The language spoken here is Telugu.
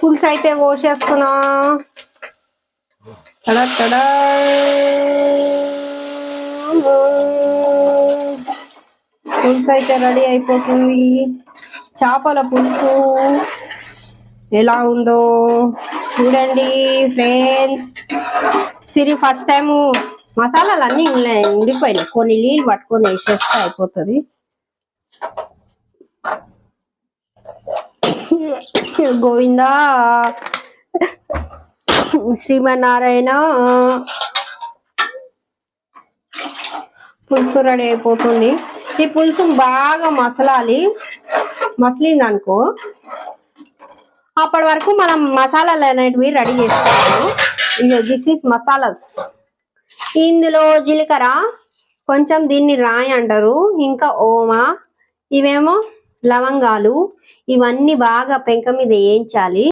పులుసు అయితే పోసేస్తున్నా. పులుసు అయితే రెడీ అయిపోతుంది. చేపల పులుసు ఎలా ఉందో చూడండి ఫ్రెండ్స్. సిరి ఫస్ట్ టైం మసాలాలు అన్నీ ఉండిపోయినాయి, కొన్ని నీళ్ళు పట్టుకొని వేసేస్తే అయిపోతుంది. గోవిందా శ్రీమన్నారాయణ. పులుసు రెడీ అయిపోతుంది. ఈ పులుసు బాగా మసలింది అనుకో, అప్పటి వరకు మనం మసాలాలు అనేటివి రెడీ చేసుకోవాలి. This is masalas. ఇందులో జీలకర్ర, కొంచెం దీన్ని రాయి అంటారు, ఇంకా ఓమా, ఇవేమో లవంగాలు. ఇవన్నీ బాగా పెంక మీద వేయించాలి.